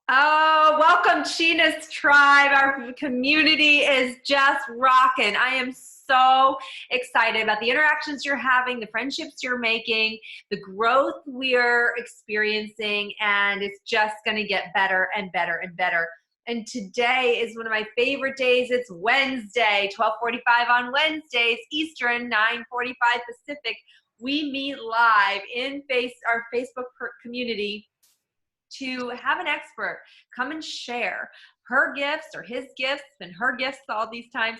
Oh, welcome, SHE-ness Tribe. Our community is just rocking. I am so excited about the interactions you're having, the friendships you're making, the growth we're experiencing, and it's just going to get better and better and better. And today is one of my favorite days. It's Wednesday, 12:45 on Wednesdays, Eastern, 9:45 Pacific. We meet live in our Facebook community to have an expert come and share her gifts or his gifts and her gifts all these times,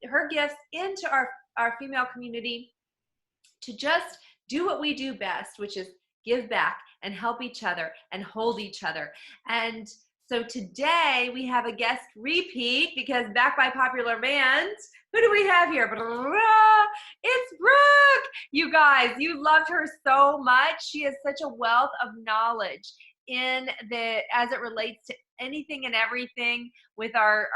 her gifts into our female community to just do what we do best, which is give back and help each other and hold each other. And so today we have a guest repeat because back by popular demand, who do we have here? It's Brooke. You guys, you loved her so much. She has such a wealth of knowledge as it relates to anything and everything with our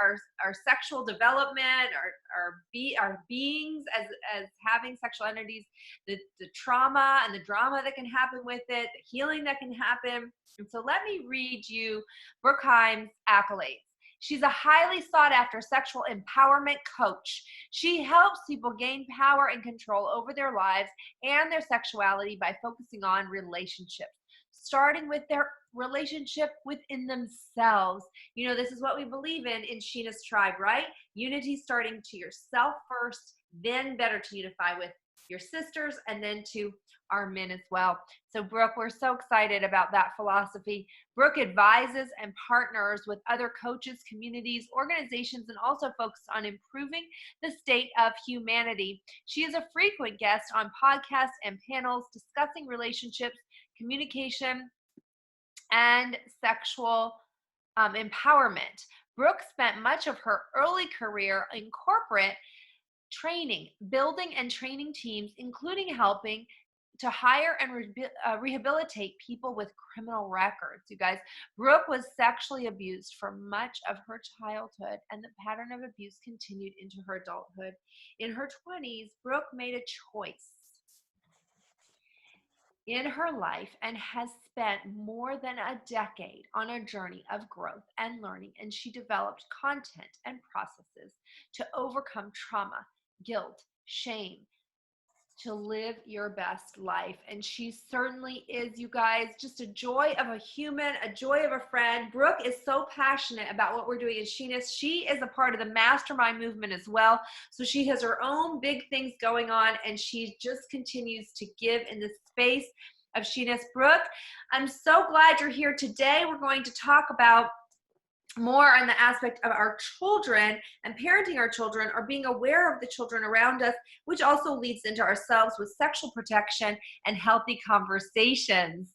sexual development, our beings as having sexual entities, the trauma and the drama that can happen with it, the healing that can happen. And so let me read you Brooke Heym's accolades. She's a highly sought after sexual empowerment coach. She helps people gain power and control over their lives and their sexuality by focusing on relationships, starting with their relationship within themselves. You know, this is what we believe in SHE-ness Tribe, right? Unity starting to yourself first, then better to unify with your sisters, and then to our men as well. So Brooke, we're so excited about that philosophy. Brooke advises and partners with other coaches, communities, organizations, and also focuses on improving the state of humanity. She is a frequent guest on podcasts and panels discussing relationships, communication, and sexual empowerment. Brooke spent much of her early career in corporate training, building and training teams, including helping to hire and rehabilitate people with criminal records. You guys, Brooke was sexually abused for much of her childhood, and the pattern of abuse continued into her adulthood. In her 20s, Brooke made a choice in her life and has spent more than a decade on a journey of growth and learning, and she developed content and processes to overcome trauma, guilt, shame, to live your best life. And she certainly is, you guys, just a joy of a human, a joy of a friend. Brooke is so passionate about what we're doing in SHE-ness. She is a part of the mastermind movement as well. So she has her own big things going on, and she just continues to give in the space of SHE-ness. Brooke, I'm so glad you're here today. We're going to talk about more on the aspect of our children and parenting our children, or being aware of the children around us, which also leads into ourselves with sexual protection and healthy conversations.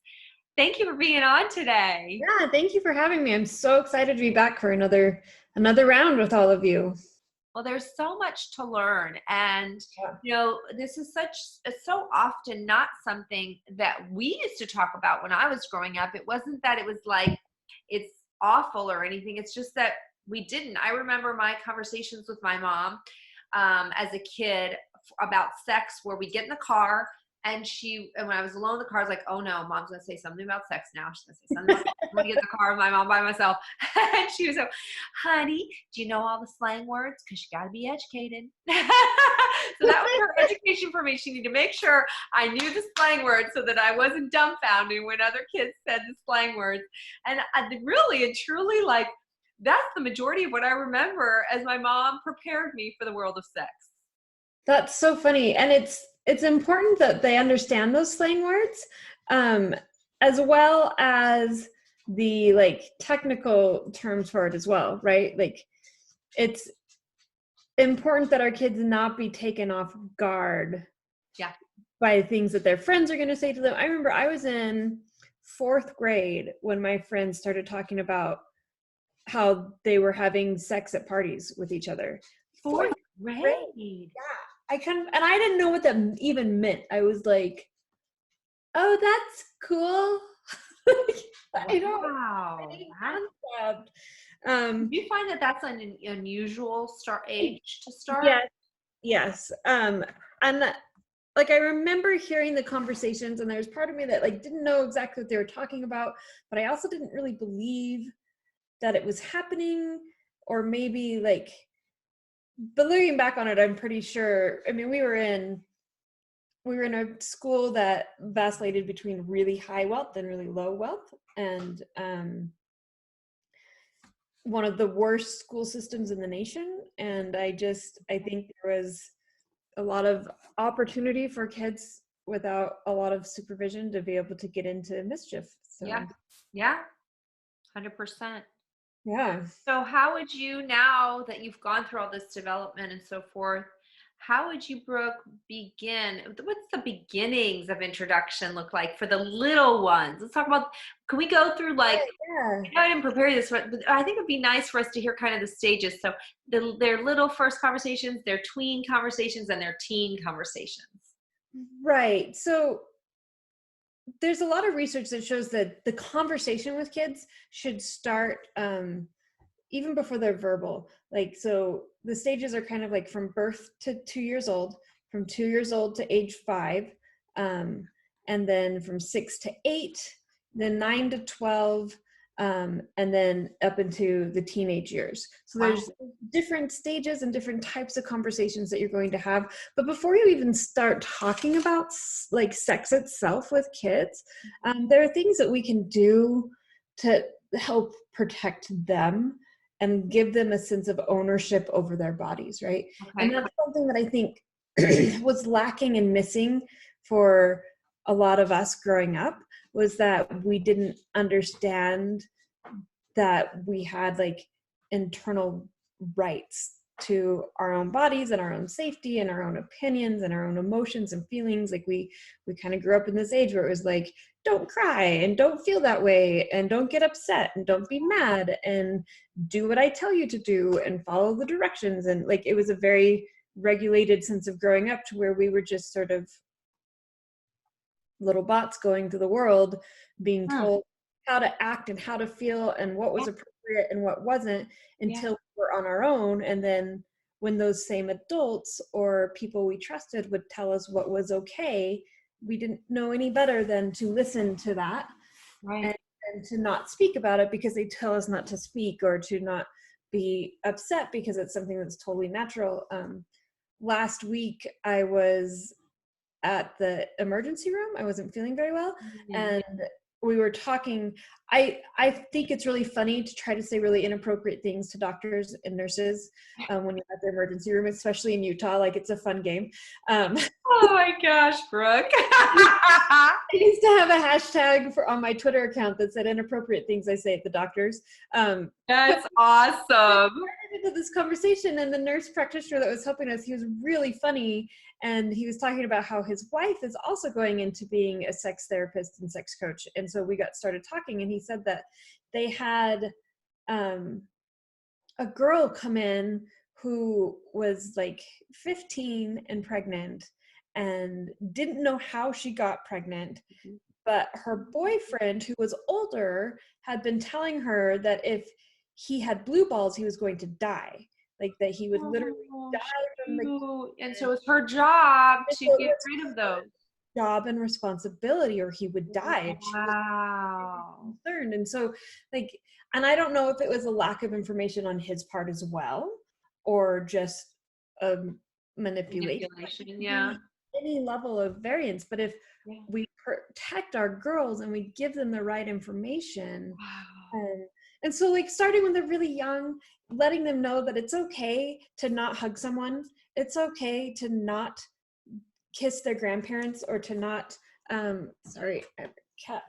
Thank you for being on today. Yeah, thank you for having me. I'm so excited to be back for another round with all of you. Well, there's so much to learn, and you know, this is so often not something that we used to talk about when I was growing up. It wasn't that it was like it's awful or anything. It's just that we didn't. I remember my conversations with my mom as a kid about sex, where we get in the car and when I was alone in the car, I was like, oh no, mom's gonna say something about sex now. She's gonna say something about sex. I'm gonna get in the car with my mom by myself. And she was like, honey, do you know all the slang words? Because you gotta be educated. So that was her education for me. She needed to make sure I knew the slang words so that I wasn't dumbfounded when other kids said the slang words. And really and truly, like, that's the majority of what I remember as my mom prepared me for the world of sex. That's so funny. And it's important that they understand those slang words, as well as the like technical terms for it as well, right? Like, it's important that our kids not be taken off guard by things that their friends are going to say to them. I remember I was in 4th grade when my friends started talking about how they were having sex at parties with each other. 4th grade? Yeah. And I didn't know what that even meant. I was like, oh, that's cool. I don't concept. Do you find that that's an unusual age to start? Yes. And like, I remember hearing the conversations, and there's part of me that like didn't know exactly what they were talking about, but I also didn't really believe that it was happening, or maybe like, but looking back on it, I'm pretty sure, I mean, we were in a school that vacillated between really high wealth and really low wealth, and one of the worst school systems in the nation. And I think there was a lot of opportunity for kids without a lot of supervision to be able to get into mischief. So yeah, 100%. yeah. So how would you, now that you've gone through all this development and so forth, how would you, Brooke, begin? What's the beginnings of introduction look like for the little ones? Let's talk about, can we go through like, I didn't prepare this, but I think it'd be nice for us to hear kind of the stages. So their little first conversations, their tween conversations, and their teen conversations. Right. So there's a lot of research that shows that the conversation with kids should start even before they're verbal. Like, so the stages are kind of like from birth to 2 years old, from 2 years old to age 5, and then from 6 to 8, then 9 to 12, and then up into the teenage years. So there's different stages and different types of conversations that you're going to have. But before you even start talking about like sex itself with kids, there are things that we can do to help protect them and give them a sense of ownership over their bodies, right? Okay. And that's something that I think was lacking and missing for a lot of us growing up, was that we didn't understand that we had like internal rights to our own bodies and our own safety and our own opinions and our own emotions and feelings. Like we kind of grew up in this age where it was like, don't cry and don't feel that way and don't get upset and don't be mad and do what I tell you to do and follow the directions. And like, it was a very regulated sense of growing up, to where we were just sort of little bots going through the world, being told how to act and how to feel and what was appropriate and what wasn't, until we were on our own. And then when those same adults or people we trusted would tell us what was okay, we didn't know any better than to listen to that, and to not speak about it because they tell us not to speak, or to not be upset because it's something that's totally natural. Last week I was at the emergency room. I wasn't feeling very well. And we were talking. I think it's really funny to try to say really inappropriate things to doctors and nurses when you're at the emergency room, especially in Utah. Like, it's a fun game. Oh my gosh, Brooke. I used to have a hashtag on my Twitter account that said inappropriate things I say at the doctors. That's awesome. Into this conversation, and the nurse practitioner that was helping us, he was really funny, and he was talking about how his wife is also going into being a sex therapist and sex coach. And so we got started talking, and he said that they had a girl come in who was like 15 and pregnant and didn't know how she got pregnant, but her boyfriend, who was older, had been telling her that if he had blue balls, he was going to die. Like, that he would literally die from the... And so it's her job to get rid of those. Job and responsibility, or he would die. Wow. Concerned. And so, like, and I don't know if it was a lack of information on his part as well, or just manipulation. Any level of variance. But if we protect our girls and we give them the right information, and so, like, starting when they're really young, letting them know that it's okay to not hug someone, it's okay to not kiss their grandparents, or to not sorry, I have a cat,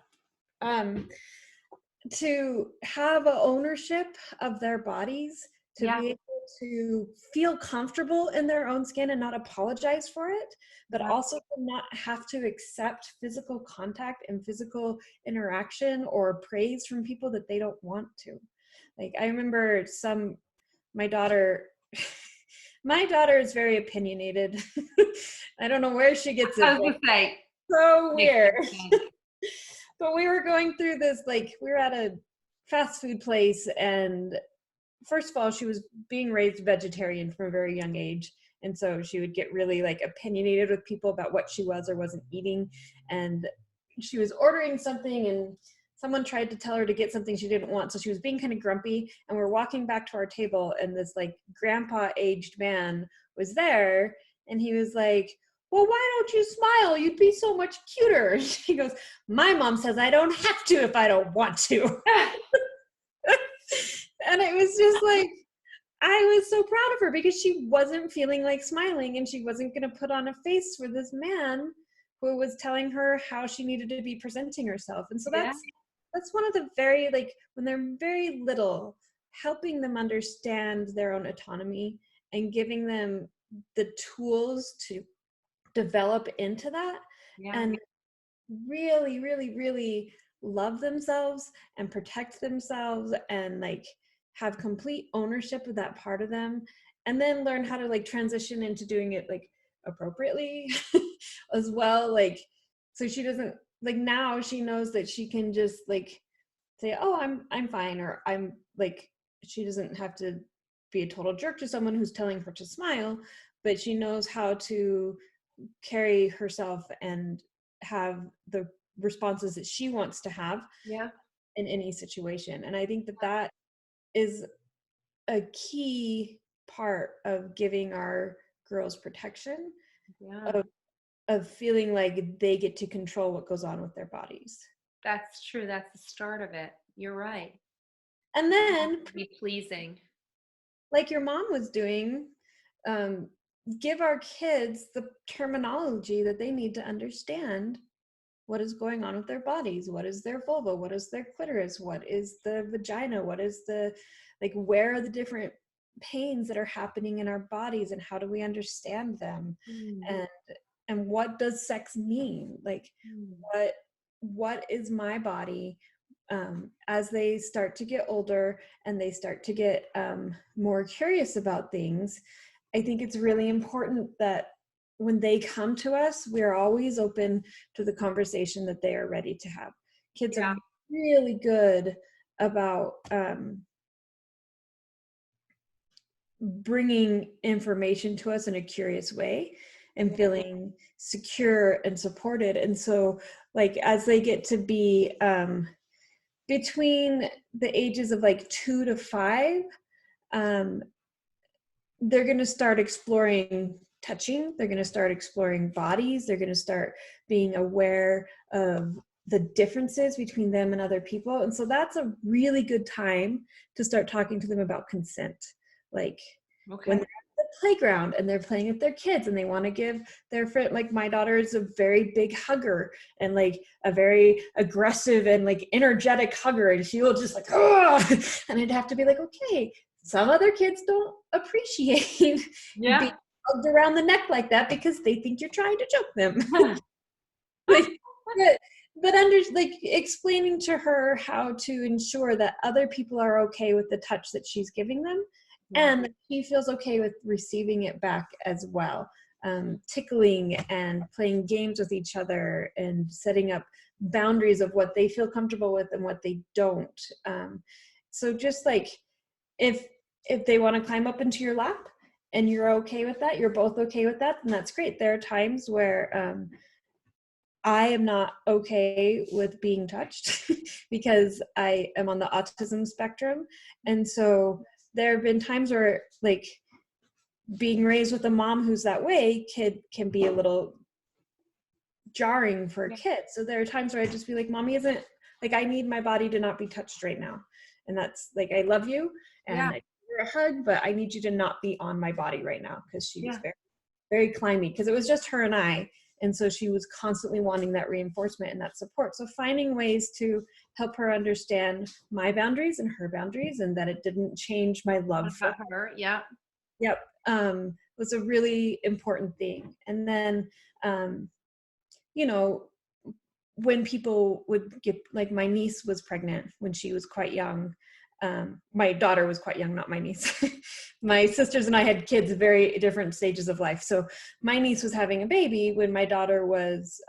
to have a ownership of their bodies, to be able to feel comfortable in their own skin and not apologize for it, but also to not have to accept physical contact and physical interaction or praise from people that they don't want to. Like, I remember my daughter is very opinionated. I don't know where she gets it. I was gonna say, so weird. But we were going through this, like, we were at a fast food place, and first of all, she was being raised vegetarian from a very young age. And so she would get really, like, opinionated with people about what she was or wasn't eating. And she was ordering something, and someone tried to tell her to get something she didn't want. So she was being kind of grumpy, and we're walking back to our table, and this like grandpa aged man was there, and he was like, well, why don't you smile? You'd be so much cuter. And she goes, my mom says I don't have to if I don't want to. And it was just like, I was so proud of her because she wasn't feeling like smiling, and she wasn't going to put on a face for this man who was telling her how she needed to be presenting herself. And so that's one of the very, like, when they're very little, helping them understand their own autonomy and giving them the tools to develop into that and really, really, really love themselves and protect themselves and like have complete ownership of that part of them, and then learn how to like transition into doing it like appropriately as well. Like, so she doesn't, like, now she knows that she can just like say, oh, I'm fine, or I'm like, she doesn't have to be a total jerk to someone who's telling her to smile, but she knows how to carry herself and have the responses that she wants to have in any situation. And I think that that is a key part of giving our girls protection, of feeling like they get to control what goes on with their bodies. That's true. That's the start of it. You're right. And then be pleasing, like your mom was doing, give our kids the terminology that they need to understand what is going on with their bodies. What is their vulva? What is their clitoris? What is the vagina? What is the, like, where are the different pains that are happening in our bodies, and how do we understand them? And what does sex mean? Like, what is my body? As they start to get older and they start to get more curious about things, I think it's really important that when they come to us, we're always open to the conversation that they are ready to have. Kids are really good about bringing information to us in a curious way and feeling secure and supported. And so, like, as they get to be between the ages of like 2 to 5, they're going to start exploring touching. They're going to start exploring bodies. They're going to start being aware of the differences between them and other people. And so that's a really good time to start talking to them about consent. Like, when they're at the playground and they're playing with their kids and they want to give their friend, like my daughter is a very big hugger and like a very aggressive and like energetic hugger, and she will just like, oh, and I'd have to be like, okay, some other kids don't appreciate being hugged around the neck like that because they think you're trying to choke them. but like explaining to her how to ensure that other people are okay with the touch that she's giving them, and that she feels okay with receiving it back as well. Tickling and playing games with each other and setting up boundaries of what they feel comfortable with and what they don't. So just like, if they want to climb up into your lap and you're okay with that, you're both okay with that, then that's great. There are times where I am not okay with being touched because I am on the autism spectrum. And so there have been times where, like, being raised with a mom who's that way can be a little jarring for a kid. So there are times where I just be like, mommy isn't, like, I need my body to not be touched right now. And that's like, I love you and I give you a hug, but I need you to not be on my body right now. Because she was very, very climby, because it was just her and I. And so she was constantly wanting that reinforcement and that support. So finding ways to help her understand my boundaries and her boundaries, and that it didn't change my love for her. Was a really important thing. And then, you know, when people would get, like, my niece was pregnant when she was quite young. My daughter was quite young, not my niece. My sisters and I had kids at very different stages of life. So my niece was having a baby when my daughter was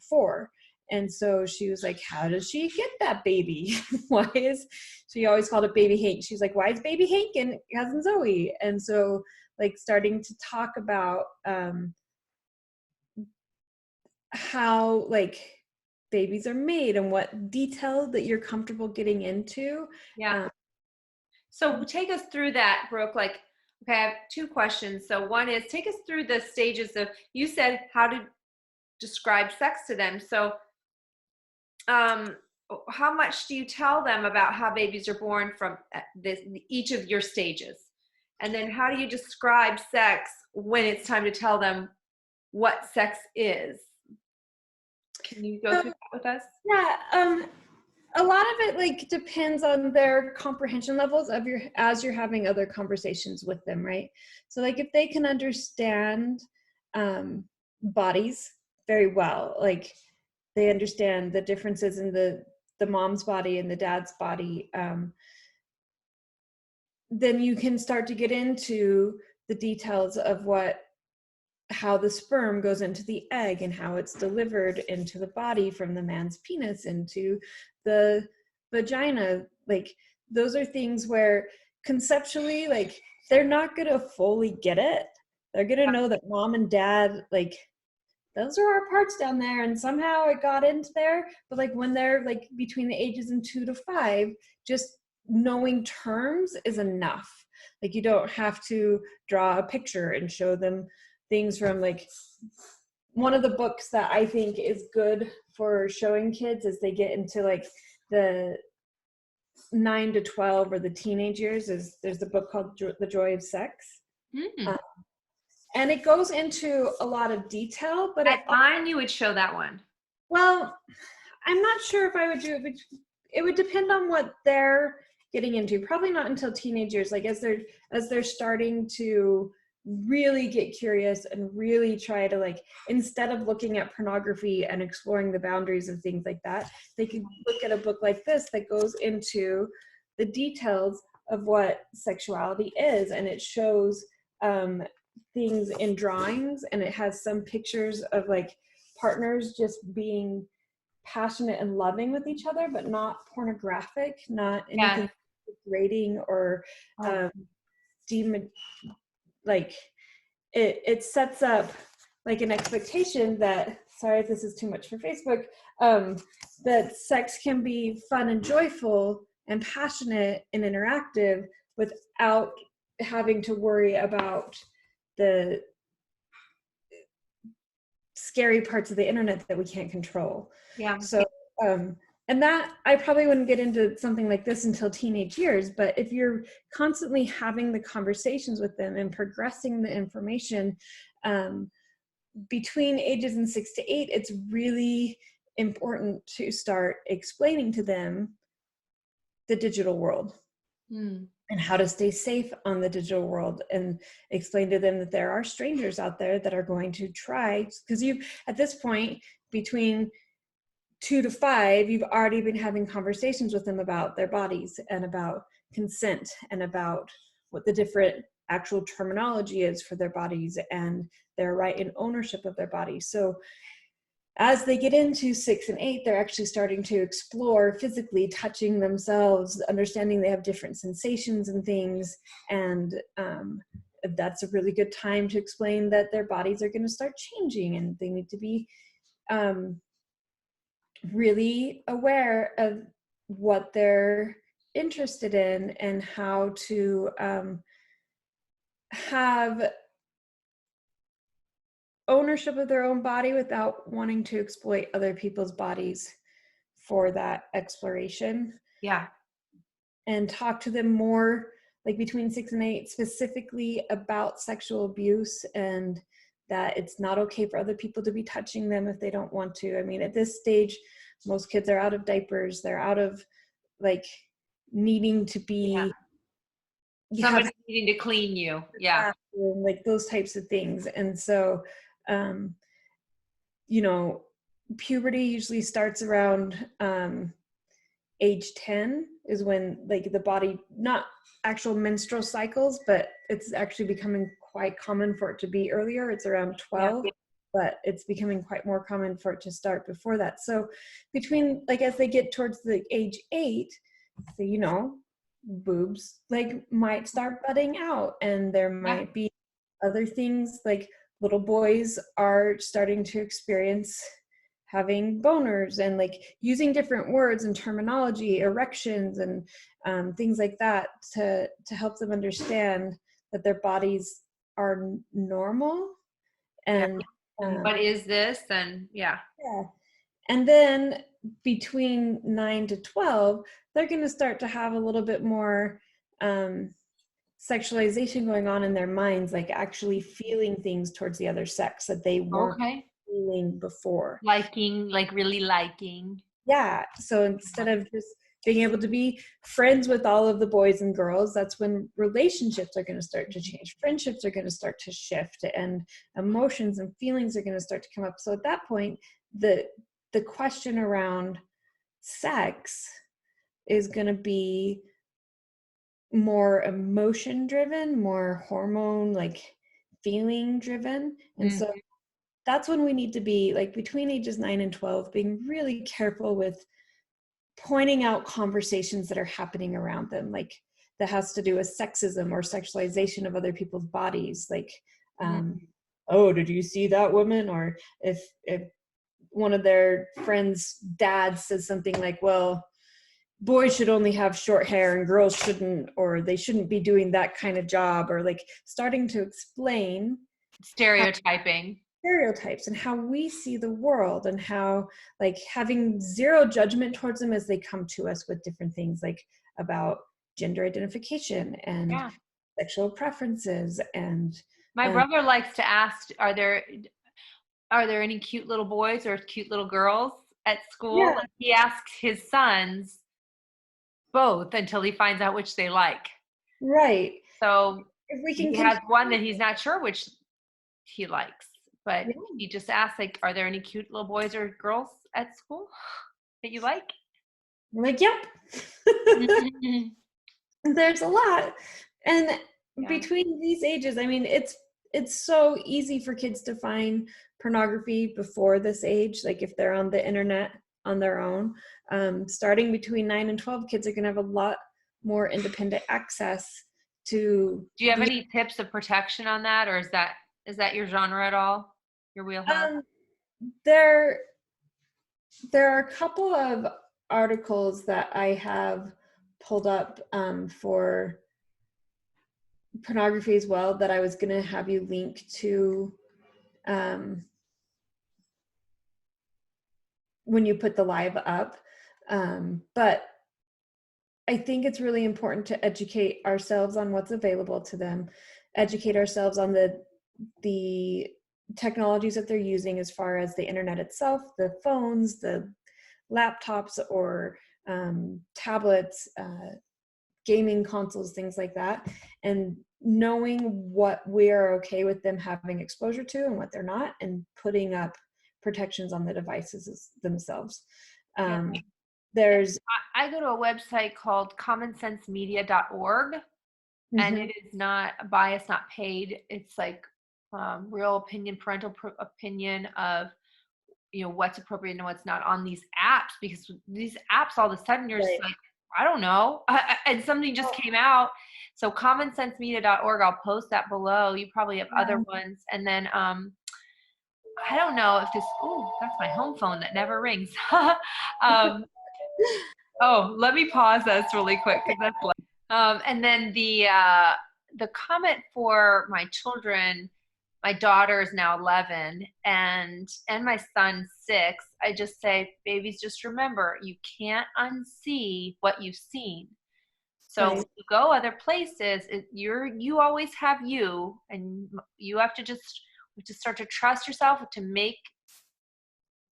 4. And so she was like, how does she get that baby? Why is, she always called it baby Hank. She's like, why is baby Hank and cousin Zoe? And so, like, starting to talk about how, like, babies are made and what detail that you're comfortable getting into. Yeah. So take us through that, Brooke. Like, okay, I have two questions. So one is, take us through the stages of, you said how to describe sex to them. So how much do you tell them about how babies are born from each of your stages? And then how do you describe sex when it's time to tell them what sex is? Can you go through that with us? Yeah, a lot of it like depends on their comprehension levels of as you're having other conversations with them, right? So like if they can understand bodies very well, like they understand the differences in the mom's body and the dad's body, then you can start to get into the details of how the sperm goes into the egg and how it's delivered into the body from the man's penis into the vagina. Like those are things where conceptually, like they're not gonna fully get it. They're gonna know that mom and dad, like those are our parts down there and somehow it got into there. But like when they're like between the ages of 2 to 5, just knowing terms is enough. Like you don't have to draw a picture and show them things from like one of the books that I think is good for showing kids as they get into like the 9 to 12 or the teenage years is there's the book called The Joy of Sex. And it goes into a lot of detail, but at mine you would show that one. Well, I'm not sure if I would do it, but it would depend on what they're getting into. Probably not until teenage years, like as they're starting to really get curious and really try to like, instead of looking at pornography and exploring the boundaries of things like that, they can look at a book like this that goes into the details of what sexuality is, and it shows things in drawings, and it has some pictures of like partners just being passionate and loving with each other, but not pornographic, not anything degrading or like it sets up like an expectation that, sorry if this is too much for Facebook, that sex can be fun and joyful and passionate and interactive without having to worry about the scary parts of the internet that we can't control. Yeah. So, and that I probably wouldn't get into something like this until teenage years, but if you're constantly having the conversations with them and progressing the information between ages 6 to 8, it's really important to start explaining to them the digital world. And how to stay safe on the digital world, and explain to them that there are strangers out there that are going to try, because you, at this point, between 2 to 5, you've already been having conversations with them about their bodies and about consent and about what the different actual terminology is for their bodies and their right and ownership of their bodies. So as they get into 6 and 8, they're actually starting to explore physically touching themselves, understanding they have different sensations and things. And that's a really good time to explain that their bodies are going to start changing and they need to be really aware of what they're interested in and how to have ownership of their own body without wanting to exploit other people's bodies for that exploration. Yeah. And talk to them more like between 6 and 8 specifically about sexual abuse, and that it's not okay for other people to be touching them if they don't want to. I mean, at this stage, most kids are out of diapers. They're out of like needing to be somebody needing to clean you. Yeah. Like those types of things. And so you know, puberty usually starts around age 10 is when like the body, not actual menstrual cycles, but it's actually becoming quite common for it to be earlier. It's around 12, but it's becoming quite more common for it to start before that. So between like as they get towards the age 8, so, you know, boobs like might start budding out, and there might be other things like little boys are starting to experience having boners and like using different words and terminology, erections and things like that to help them understand that their bodies are normal. And what is this? And yeah. And then between 9 to 12, they're going to start to have a little bit more sexualization going on in their minds, like actually feeling things towards the other sex that they weren't feeling before. Liking, like really liking. Yeah. So instead of just being able to be friends with all of the boys and girls, that's when relationships are going to start to change. Friendships are going to start to shift, and emotions and feelings are going to start to come up. So at that point, the question around sex is going to be more emotion driven, more hormone, like feeling driven. And so that's when we need to be, like, between ages 9 and 12, being really careful with pointing out conversations that are happening around them, like that has to do with sexism or sexualization of other people's bodies. Like, oh, did you see that woman? Or if one of their friends' dads says something like, well, boys should only have short hair and girls shouldn't, or they shouldn't be doing that kind of job, or like starting to explain stereotypes and how we see the world, and how, like, having zero judgment towards them as they come to us with different things, like about gender identification and sexual preferences. And my brother likes to ask, are there any cute little boys or cute little girls at school? Yeah. Like, he asks his sons both until he finds out which they like. Right. So if we can, he has one that he's not sure which he likes, but he just asks, like, are there any cute little boys or girls at school that you like? I'm like, yep. There's a lot. And between these ages, I mean, it's so easy for kids to find pornography before this age. Like, if they're on the internet on their own, starting between 9 and 12, kids are going to have a lot more independent access to. Do you have any tips of protection on that, or is that your genre at all? Your wheelhouse? There are a couple of articles that I have pulled up for pornography as well that I was going to have you link to when you put the live up. But I think it's really important to educate ourselves on what's available to them, educate ourselves on the technologies that they're using, as far as the internet itself, the phones, the laptops or tablets, gaming consoles, things like that, and knowing what we're okay with them having exposure to and what they're not, and putting up protections on the devices themselves. I go to a website called commonsensemedia.org, and it is not biased, not paid. It's like real opinion, parental opinion of, you know, what's appropriate and what's not on these apps, because these apps, all of a sudden you're just like, I don't know, and something just came out. So commonsensemedia.org, I'll post that below. You probably have other ones. And then I don't know if this, that's my home phone that never rings. Let me pause this really quick, because that's and then the comment for my children, my daughter is now 11 and my son's 6. I just say, babies, just remember, you can't unsee what you've seen. So when you go other places, you always have you, and you have to just start to trust yourself to make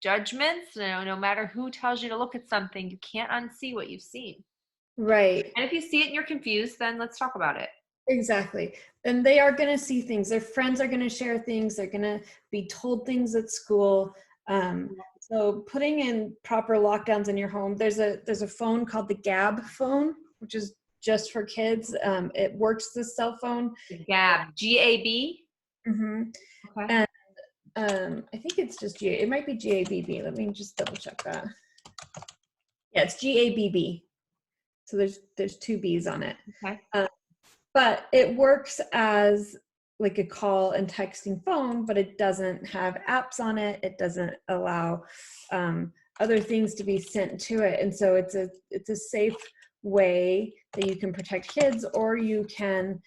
judgments. No matter who tells you to look at something, you can't unsee what you've seen. Right. And if you see it and you're confused, then let's talk about it. Exactly. And they are going to see things. Their friends are going to share things. They're going to be told things at school. So putting in proper lockdowns in your home. There's a phone called the Gab phone, which is just for kids. It works the cell phone. Gab, G-A-B? Mm-hmm. Okay. And I think it's just it might be G-A-B-B. Let me just double check that. Yeah, it's G-A-B-B. So there's 2 B's on it. Okay. But it works as like a call and texting phone, but it doesn't have apps on it. It doesn't allow other things to be sent to it. And so it's a safe way that you can protect kids, or you can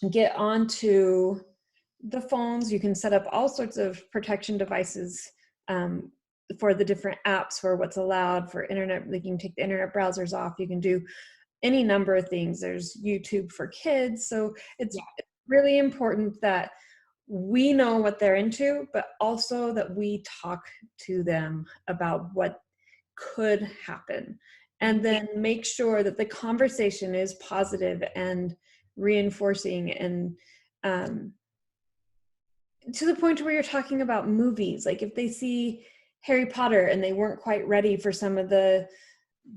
get onto the phones. You can set up all sorts of protection devices for the different apps for what's allowed for internet. Like you can take the internet browsers off. You can do any number of things. There's YouTube for kids. So it's really important that we know what they're into, but also that we talk to them about what could happen, and then make sure that the conversation is positive and reinforcing, and to the point where you're talking about movies. Like if they see Harry Potter and they weren't quite ready for some of the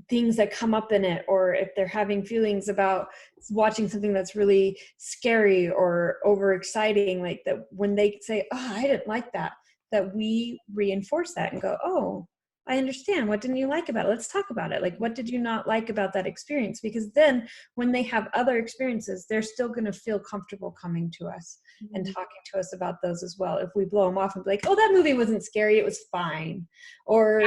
things that come up in it, or if they're having feelings about watching something that's really scary or overexciting, like that when they say, oh, I didn't like that, that we reinforce that and go, oh, I understand. What didn't you like about it? Let's talk about it. Like, what did you not like about that experience? Because then when they have other experiences, they're still going to feel comfortable coming to us and talking to us about those as well. If we blow them off and be like, oh, that movie wasn't scary, it was fine. Or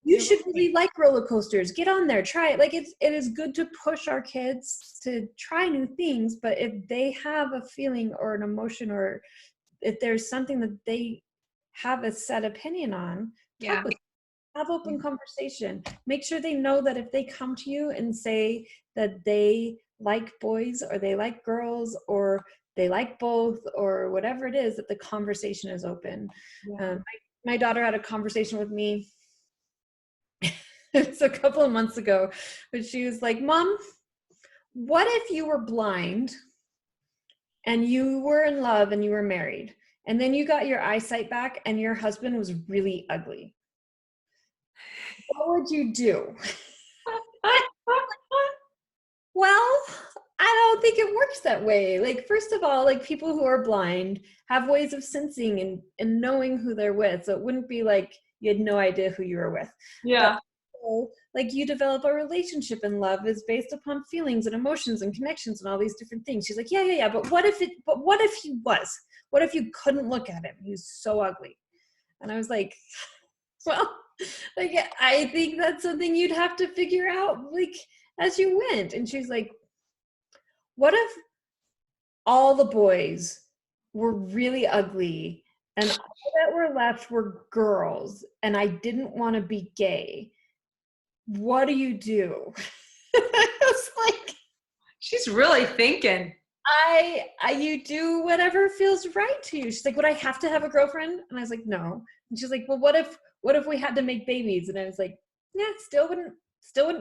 you should really like roller coasters. Get on there, try it. Like it is good to push our kids to try new things, but if they have a feeling or an emotion, or if there's something that they have a set opinion on, have open conversation. Make sure they know that if they come to you and say that they like boys or they like girls or they like both or whatever it is, that the conversation is open. My daughter had a conversation with me it's a couple of months ago, but she was like, Mom, what if you were blind and you were in love and you were married, and then you got your eyesight back and your husband was really ugly? What would you do? Well, I don't think it works that way. Like, first of all, like people who are blind have ways of sensing and knowing who they're with. So it wouldn't be like you had no idea who you were with. But like you develop a relationship, and love is based upon feelings and emotions and connections and all these different things. She's like, yeah. But what if you couldn't look at him? He's so ugly. And I was like, well, like, I think that's something you'd have to figure out, like, as you went. And she's like, what if all the boys were really ugly and all that were left were girls, and I didn't want to be gay? What do you do? I was like, she's really thinking. You do whatever feels right to you. She's like, would I have to have a girlfriend? And I was like, no. And she's like, well, what if we had to make babies? And I was like, yeah, still wouldn't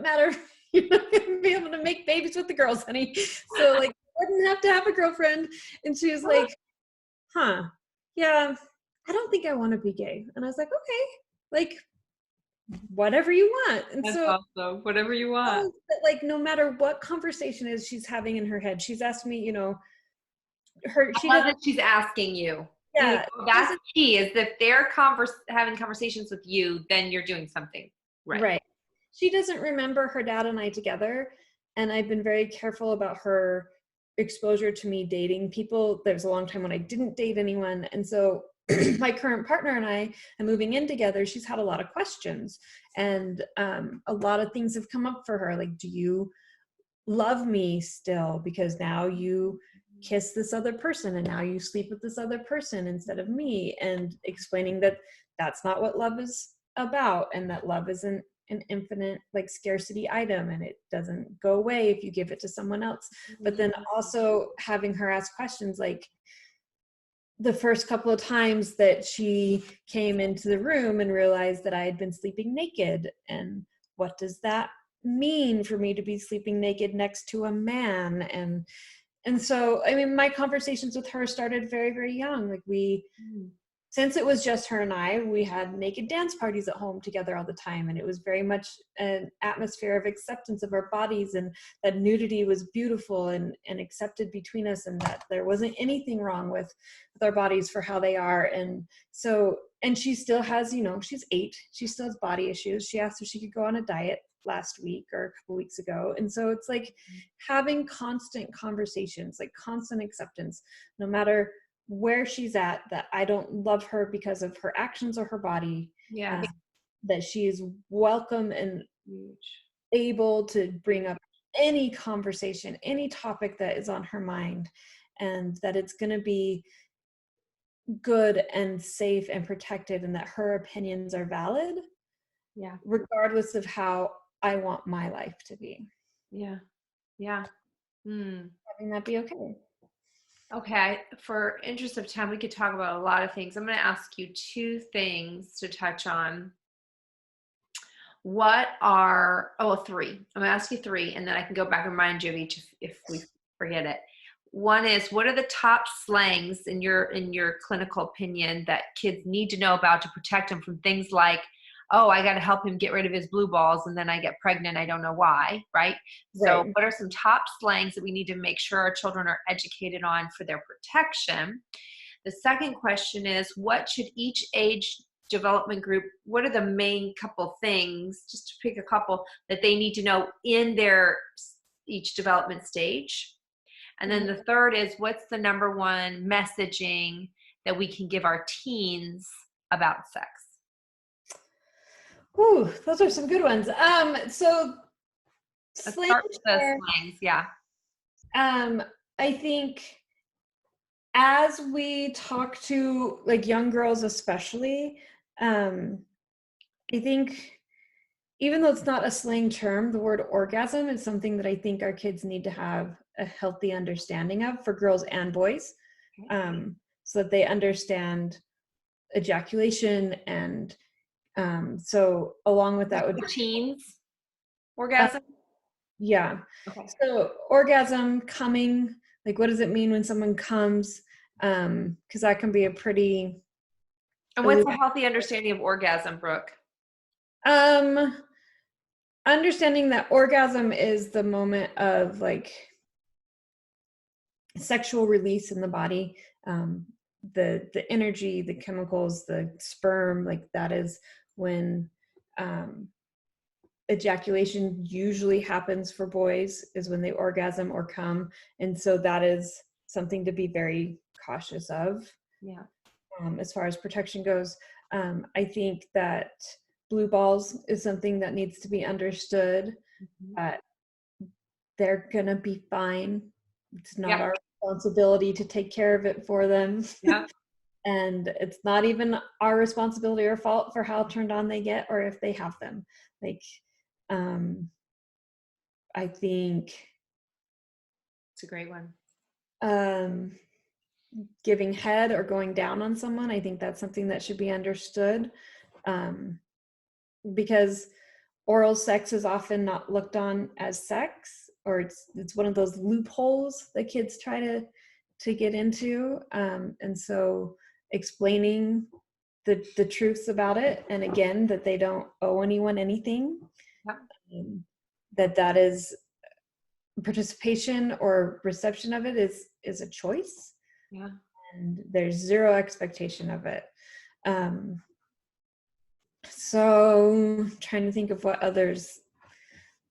matter. You're not gonna be able to make babies with the girls, honey. So like, wouldn't have to have a girlfriend. And she was like, yeah, I don't think I want to be gay. And I was like, okay, like, whatever you want. And that's so awesome. Whatever you want. Like, no matter what conversation is she's having in her head, she's asked me, she's asking you. Yeah, that's key, is if they're having conversations with you, then you're doing something right. She doesn't remember her dad and I together, and I've been very careful about her exposure to me dating people. There's a long time when I didn't date anyone, and so my current partner and I are moving in together. She's had a lot of questions, and a lot of things have come up for her, like, do you love me still, because now you kiss this other person and now you sleep with this other person instead of me, and explaining that that's not what love is about, and that love isn't an infinite, like, scarcity item, and it doesn't go away if you give it to someone else. But then also having her ask questions, like the first couple of times that she came into the room and realized that I had been sleeping naked, and what does that mean for me to be sleeping naked next to a man? And so, I mean, my conversations with her started very, very young. Like, we since it was just her and I, we had naked dance parties at home together all the time. And it was very much an atmosphere of acceptance of our bodies, and that nudity was beautiful and accepted between us, and that there wasn't anything wrong with our bodies for how they are. And so, and she still has, you know, she's 8, she still has body issues. She asked if she could go on a diet last week or a couple weeks ago. And so it's like having constant conversations, like constant acceptance, no matter where she's at, that I don't love her because of her actions or her body. Yeah. That she is welcome and able to bring up any conversation, any topic that is on her mind, and that it's going to be good and safe and protected, and that her opinions are valid. Yeah. Regardless of how I want my life to be. Yeah. Yeah. Having that be okay. Okay, for interest of time, we could talk about a lot of things. I'm going to ask you 2 things to touch on. What are, 3. I'm going to ask you 3, and then I can go back and remind you of each if we forget it. One is, what are the top slangs in your clinical opinion that kids need to know about to protect them from things like, oh, I got to help him get rid of his blue balls and then I get pregnant, I don't know why, right? So what are some top slangs that we need to make sure our children are educated on for their protection? The second question is, what should each age development group, what are the main couple things, just to pick a couple, that they need to know in their each development stage? And then the third is, what's the number one messaging that we can give our teens about sex? Ooh, those are some good ones. So let's start with the slangs. Yeah. I think as we talk to like young girls, especially, I think even though it's not a slang term, the word orgasm is something that I think our kids need to have a healthy understanding of, for girls and boys, so that they understand ejaculation. And so along with that would be teens orgasm. Yeah. Okay. So orgasm, coming, like what does it mean when someone comes? Because that can be a pretty. And what's a healthy understanding of orgasm, Brooke? Understanding that orgasm is the moment of like sexual release in the body. The energy, the chemicals, the sperm, like that is when ejaculation usually happens for boys, is when they orgasm or come. And so that is something to be very cautious of. Yeah. As far as protection goes, I think that blue balls is something that needs to be understood. That they're gonna be fine. It's not our responsibility to take care of it for them. Yeah. And it's not even our responsibility or fault for how turned on they get or if they have them. Like, I think it's a great one. Giving head or going down on someone, I think that's something that should be understood, because oral sex is often not looked on as sex, or it's one of those loopholes that kids try to get into, and so explaining the truths about it, and again, that they don't owe anyone anything, that is participation or reception of it is a choice. Yeah. And there's zero expectation of it. So trying to think of what others.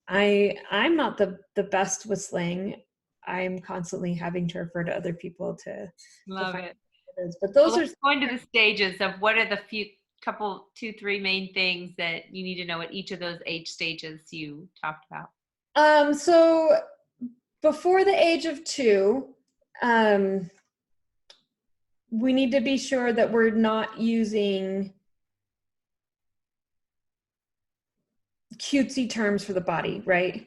I'm not the best with slang. I'm constantly having to refer to other people to love it. But those are going to the stages of what are the couple 2-3 main things that you need to know at each of those age stages you talked about. So before the age of 2, we need to be sure that we're not using cutesy terms for the body, right?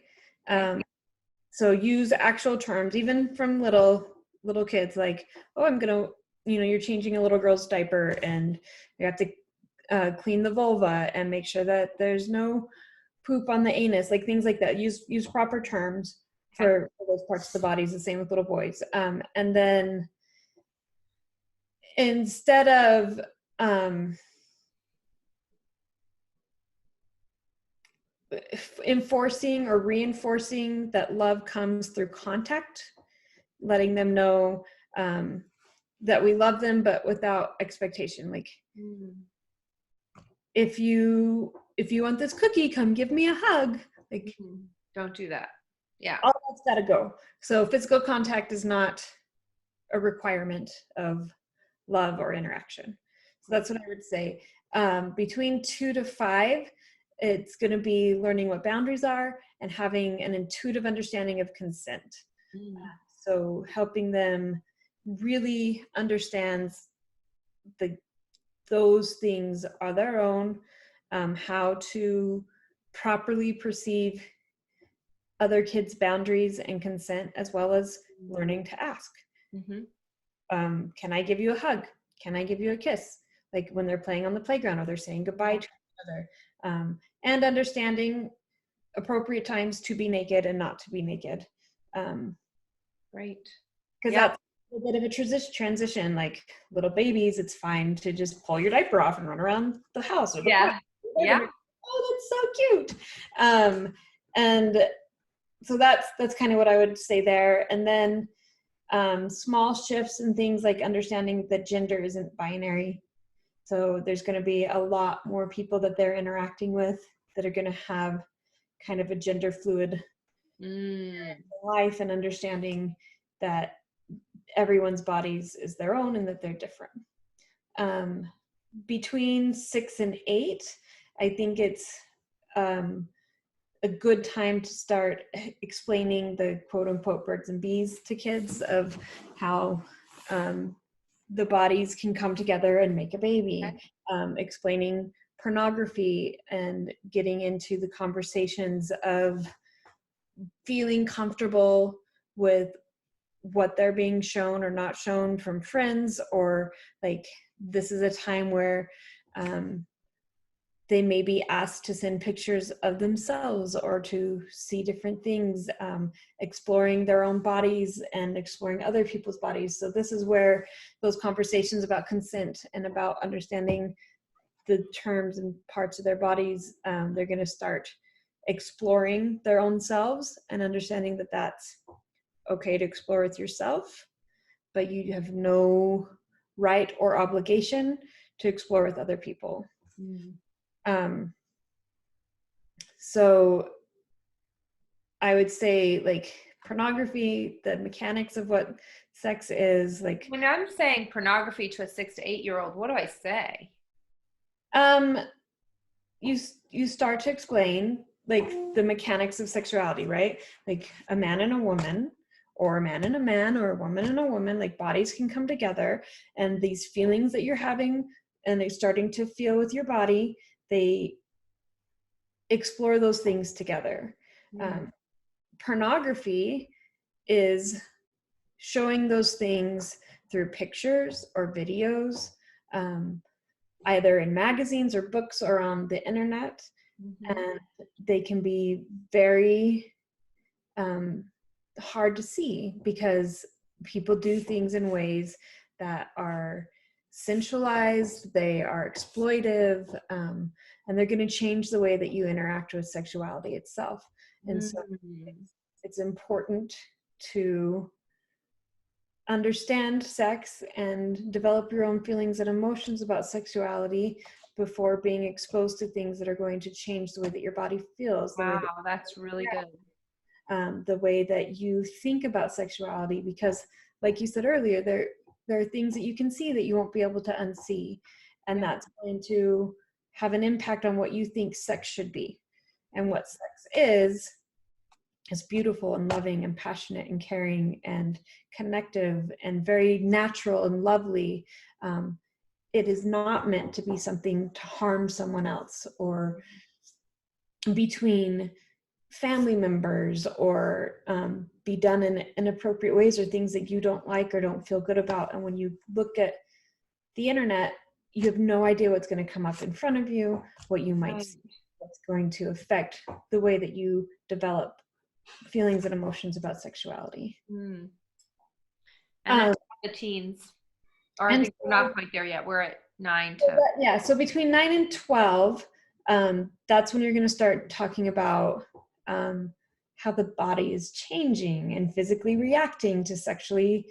So use actual terms, even from little kids, like, oh, I'm gonna, you're changing a little girl's diaper and you have to clean the vulva and make sure that there's no poop on the anus, like things like that. Use proper terms for those parts of the body. Is the same with little boys. And then instead of enforcing or reinforcing that love comes through contact, letting them know that we love them, but without expectation. Like, if you want this cookie, come give me a hug. Like, don't do that. Yeah. All that's gotta go. So physical contact is not a requirement of love or interaction. So that's what I would say. Between 2 to 5, it's going to be learning what boundaries are and having an intuitive understanding of consent. So helping them really understand those things are their own, how to properly perceive other kids' boundaries and consent, as well as learning to ask. Can I give you a hug? Can I give you a kiss? Like when they're playing on the playground or they're saying goodbye to each other. And understanding appropriate times to be naked and not to be naked. Right. Because that's a bit of a transition. Like little babies, it's fine to just pull your diaper off and run around the house. Or the park. Oh, that's so cute. And so that's kind of what I would say there. And then small shifts and things like understanding that gender isn't binary. So there's going to be a lot more people that they're interacting with that are going to have kind of a gender fluid life, and understanding that everyone's bodies is their own and that they're different. Between 6 and 8, I think it's a good time to start explaining the quote unquote birds and bees to kids of how the bodies can come together and make a baby, explaining pornography and getting into the conversations of feeling comfortable with what they're being shown or not shown from friends, or like this is a time where they may be asked to send pictures of themselves or to see different things, exploring their own bodies and exploring other people's bodies. So this is where those conversations about consent and about understanding the terms and parts of their bodies, they're going to start exploring their own selves and understanding that that's okay to explore with yourself, but you have no right or obligation to explore with other people. So I would say like pornography, the mechanics of what sex is, like when I'm saying pornography to a 6 to 8-year-old, what do I say? You start to explain like the mechanics of sexuality, right? Like a man and a woman, or a man and a man, or a woman and a woman, like bodies can come together, and these feelings that you're having and they're starting to feel with your body, they explore those things together. Pornography is showing those things through pictures or videos, either in magazines or books or on the internet. And they can be very hard to see because people do things in ways that are sensualized, they are exploitive, and they're going to change the way that you interact with sexuality itself. And so it's important to understand sex and develop your own feelings and emotions about sexuality before being exposed to things that are going to change the way that your body feels. Wow, that's really good. The way that you think about sexuality, because like you said earlier, there are things that you can see that you won't be able to unsee, and that's going to have an impact on what you think sex should be. And what sex is beautiful and loving and passionate and caring and connective and very natural and lovely. It is not meant to be something to harm someone else or between family members, or be done in inappropriate ways or things that you don't like or don't feel good about. And when you look at the internet, you have no idea what's going to come up in front of you, what you might see, what's going to affect the way that you develop feelings and emotions about sexuality. And then the teens, or I think we're not quite there yet. We're at 9 to. Yeah, so between 9 and 12, that's when you're going to start talking about how the body is changing and physically reacting to sexually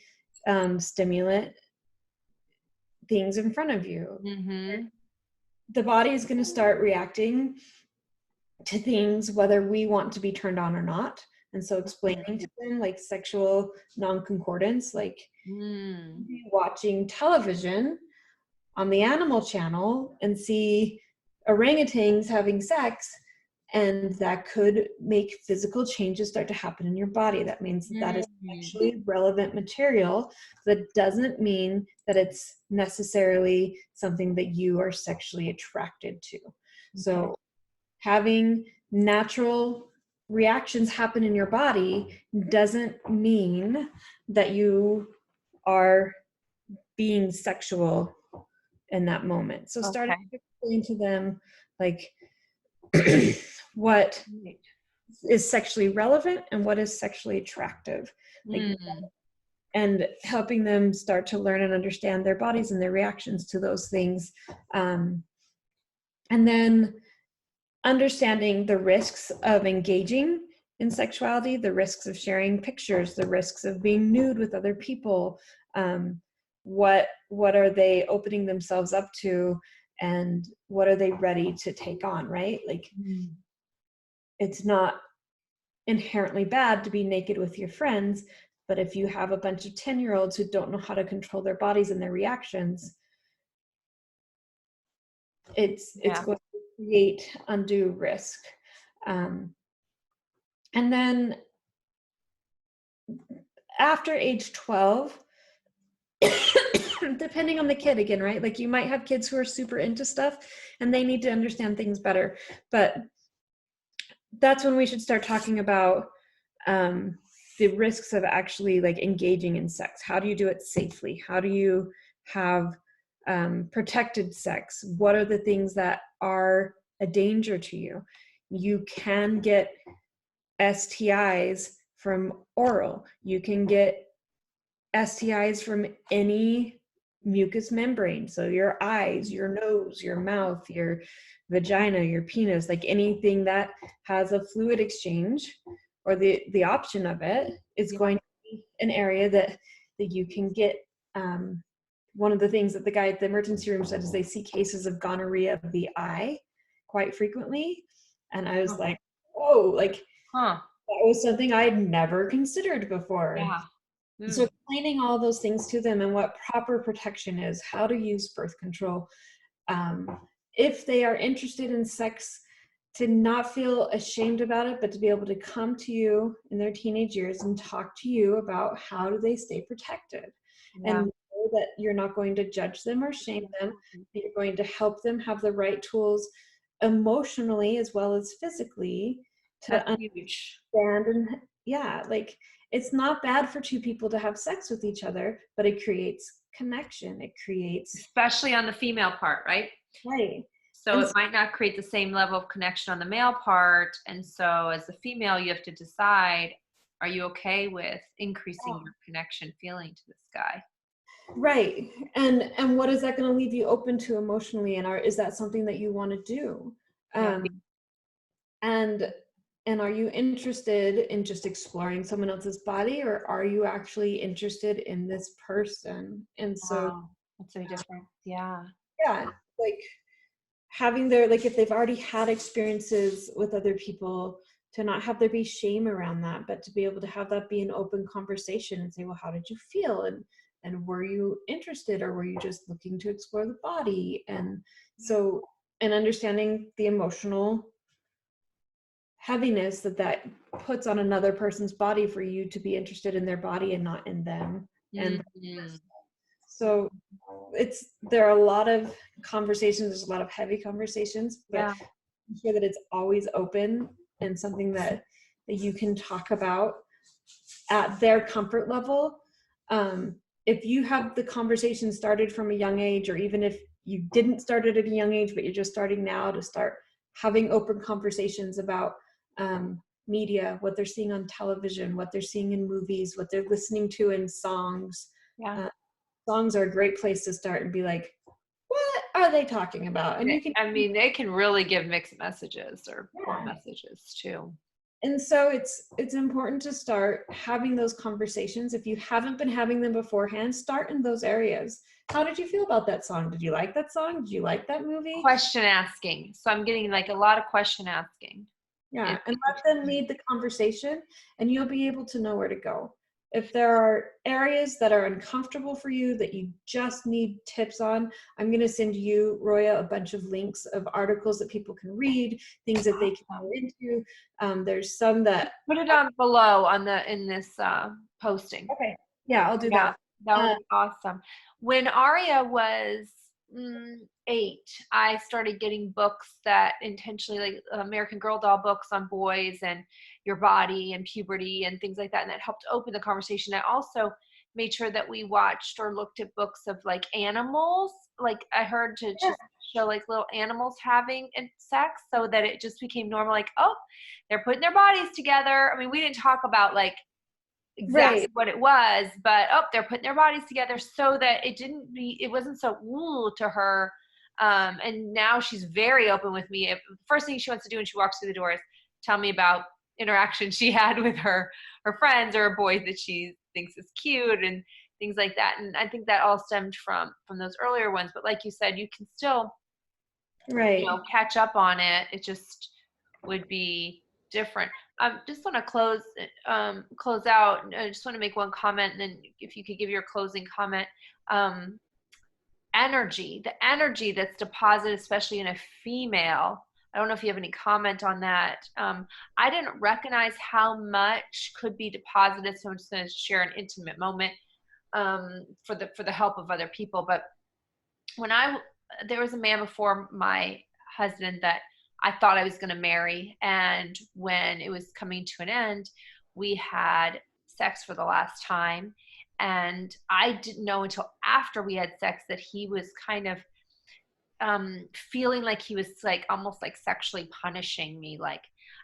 stimulant things in front of you. Mm-hmm. The body is going to start reacting to things whether we want to be turned on or not. And so explaining to them like sexual non-concordance, like watching television on the animal channel and see orangutans having sex, and that could make physical changes start to happen in your body. That means that is sexually relevant material. That doesn't mean that it's necessarily something that you are sexually attracted to. So having natural reactions happen in your body doesn't mean that you are being sexual in that moment. So starting to explain to them like what is sexually relevant and what is sexually attractive, like, and helping them start to learn and understand their bodies and their reactions to those things, and then understanding the risks of engaging in sexuality, the risks of sharing pictures, the risks of being nude with other people. What are they opening themselves up to, and what are they ready to take on, right? Like, it's not inherently bad to be naked with your friends, but if you have a bunch of 10-year-olds who don't know how to control their bodies and their reactions, it's going to create undue risk. And then after age 12, depending on the kid again, right? Like, you might have kids who are super into stuff and they need to understand things better, but that's when we should start talking about the risks of actually like engaging in sex. How do you do it safely? How do you have protected sex? What are the things that are a danger to you? You can get STIs from oral. You can get STIs from any mucous membrane. So your eyes, your nose, your mouth, your vagina, your penis, like anything that has a fluid exchange or the option of it is going to be an area that you can get. One of the things that the guy at the emergency room said is they see cases of gonorrhea of the eye quite frequently. And I was like, whoa, like that was something I'd never considered before. So explaining all those things to them and what proper protection is, how to use birth control, if they are interested in sex, to not feel ashamed about it, but to be able to come to you in their teenage years and talk to you about how do they stay protected, and know that you're not going to judge them or shame them, that you're going to help them have the right tools emotionally as well as physically to understand. And like, it's not bad for two people to have sex with each other, but it creates connection. It creates, especially on the female part, right? Right. So it might not create the same level of connection on the male part. And so as a female, you have to decide, are you okay with increasing your connection feeling to this guy? Right. And what is that going to leave you open to emotionally? And is that something that you want to do? And are you interested in just exploring someone else's body, or are you actually interested in this person? And so that's so different. Yeah, like having their, like, if they've already had experiences with other people, to not have there be shame around that, but to be able to have that be an open conversation and say, well, how did you feel? And were you interested, or were you just looking to explore the body? And so, and understanding the emotional heaviness that puts on another person's body for you to be interested in their body and not in them. And so there are a lot of conversations, there's a lot of heavy conversations, but I'm sure that it's always open and something that you can talk about at their comfort level. If you have the conversation started from a young age, or even if you didn't start it at a young age, but you're just starting now, to start having open conversations about media, what they're seeing on television, what they're seeing in movies, what they're listening to in songs. Songs are a great place to start and be like, what? are they talking about? And you can, I mean, they can really give mixed messages or poor yeah. messages too. And so it's important to start having those conversations. If you haven't been having them beforehand, start in those areas. How did you feel about that song? Did you like that song? Did you like that movie? Question asking. So I'm getting like a lot of question asking. Yeah, and let them lead the conversation, and you'll be able to know where to go. If there are areas that are uncomfortable for you that you just need tips on, I'm going to send you, Roya, a bunch of links of articles that people can read, things that they can go into. There's some that put it on below on in this posting. Okay. Yeah, I'll do Yeah, that. that would be awesome. When Aria was 8, I started getting books that intentionally, like American Girl doll books on boys and your body and puberty and things like that, and that helped open the conversation. I also made sure that we watched or looked at books of like animals, like I heard to just show like little animals having sex, so that it just became normal, like, oh, they're putting their bodies together. I mean, we didn't talk about like exactly what it was, but oh, they're putting their bodies together, so that it wasn't so woo to her. And now she's very open with me. First thing she wants to do when she walks through the door is tell me about interactions she had with her friends or boys that she thinks is cute and things like that. And I think that all stemmed from those earlier ones. But like you said, you can still catch up on it. It just would be different. I just want to close out. I just want to make one comment, and then if you could give your closing comment. The energy that's deposited, especially in a female. I don't know if you have any comment on that. I didn't recognize how much could be deposited, so I'm just going to share an intimate moment for the help of other people. But when there was a man before my husband that I thought I was going to marry, and when it was coming to an end, we had sex for the last time, and I didn't know until after we had sex that he was kind of feeling like he was like almost like sexually punishing me, like,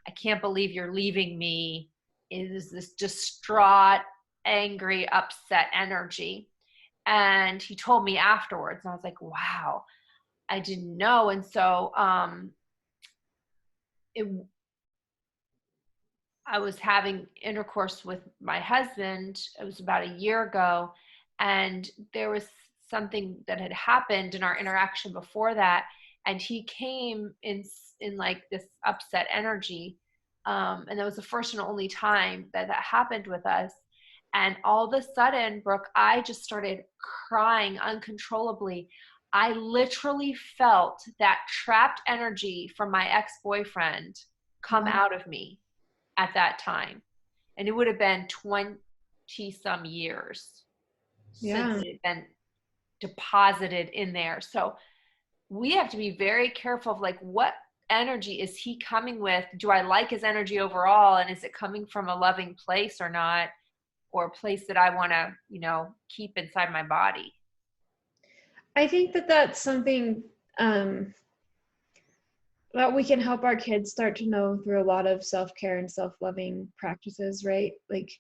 I can't believe you're leaving me. It is this distraught, angry, upset energy. And he told me afterwards, and I was like, wow, I didn't know. And so I was having intercourse with my husband. It was about a year ago, and there was something that had happened in our interaction before that, and he came in like this upset energy, and that was the first and only time that happened with us. And all of a sudden, Brooke, I just started crying uncontrollably. I literally felt that trapped energy from my ex-boyfriend come out of me at that time. And it would have been 20 some years since it had been deposited in there. So we have to be very careful of like, what energy is he coming with? Do I like his energy overall? And is it coming from a loving place or not? Or a place that I want to, keep inside my body? I think that that's something that we can help our kids start to know through a lot of self-care and self-loving practices, right? Like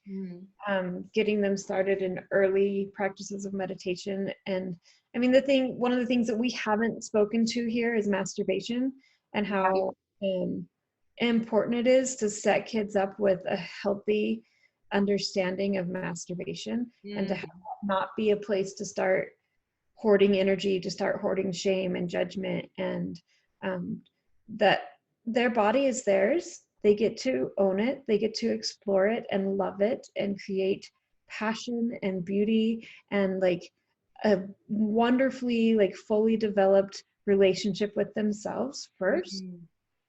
getting them started in early practices of meditation. And I mean, one of the things that we haven't spoken to here is masturbation, and how important it is to set kids up with a healthy understanding of masturbation, and to have not be a place to start hoarding energy, to start hoarding shame and judgment, and that their body is theirs. They get to own it, they get to explore it and love it and create passion and beauty and like a wonderfully like fully developed relationship with themselves first.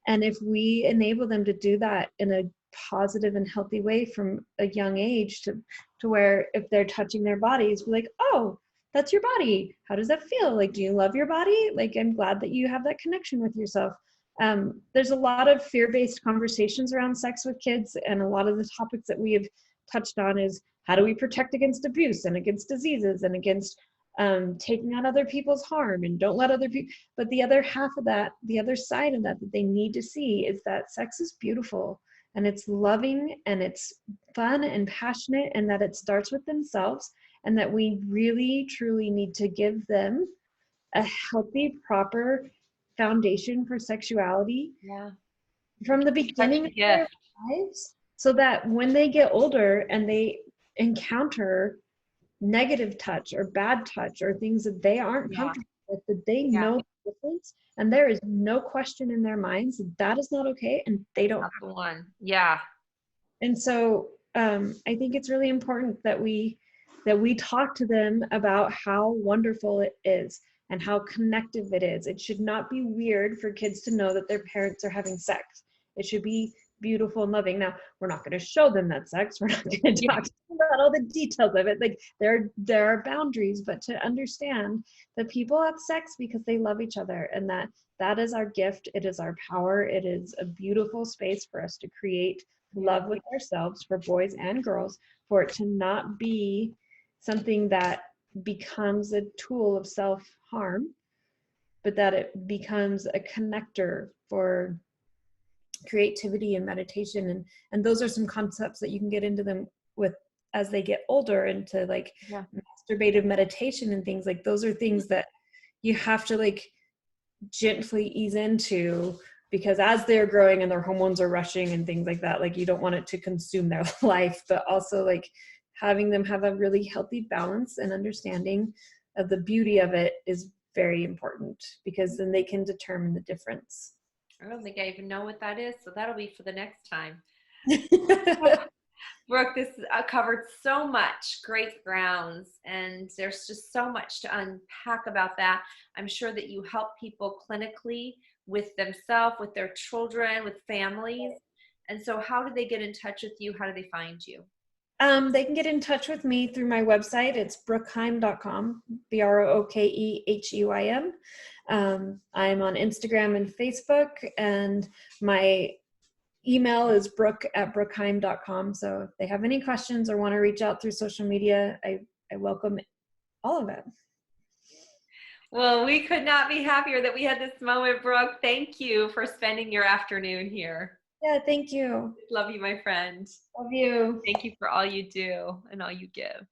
And if we enable them to do that in a positive and healthy way from a young age, to where if they're touching their bodies, we're like, oh, that's your body. How does that feel? Like, do you love your body? Like, I'm glad that you have that connection with yourself. There's a lot of fear-based conversations around sex with kids, and a lot of the topics that we have touched on is how do we protect against abuse and against diseases and against taking on other people's harm, and don't let other people. But the other half of that, the other side of that they need to see is that sex is beautiful, and it's loving, and it's fun and passionate, and that it starts with themselves, and that we really truly need to give them a healthy, proper foundation for sexuality Yeah. from the Such beginning a of their gift. lives, so that when they get older and they encounter negative touch or bad touch or things that they aren't Yeah. comfortable with, that they Yeah. know the difference, and there is no question in their minds that that is not okay, and they don't That's have. the one. Yeah. And so I think it's really important that we talk to them about how wonderful it is and how connective it is. It should not be weird for kids to know that their parents are having sex. It should be beautiful and loving. Now, we're not going to show them that sex. We're not going to talk to them about all the details of it. Like there are boundaries, but to understand that people have sex because they love each other, and that is our gift. It is our power. It is a beautiful space for us to create love with ourselves, for boys and girls, for it to not be something that becomes a tool of self-harm, but that it becomes a connector for creativity and meditation. And those are some concepts that you can get into them with as they get older, into like masturbative meditation and things. Like those are things that you have to like gently ease into, because as they're growing and their hormones are rushing and things like that, like you don't want it to consume their life, but also like having them have a really healthy balance and understanding of the beauty of it is very important, because then they can determine the difference. I don't think I even know what that is, so that'll be for the next time. Brooke, this covered so much great grounds, and there's just so much to unpack about that. I'm sure that you help people clinically with themselves, with their children, with families. And so how do they get in touch with you? How do they find you? They can get in touch with me through my website. It's brookeheym.com, BROOKEHEYM. I'm on Instagram and Facebook, and my email is brooke@brookeheym.com. So if they have any questions or want to reach out through social media, I welcome all of it. Well, we could not be happier that we had this moment, Brooke. Thank you for spending your afternoon here. Yeah, thank you. Love you, my friend. Love you. Thank you for all you do and all you give.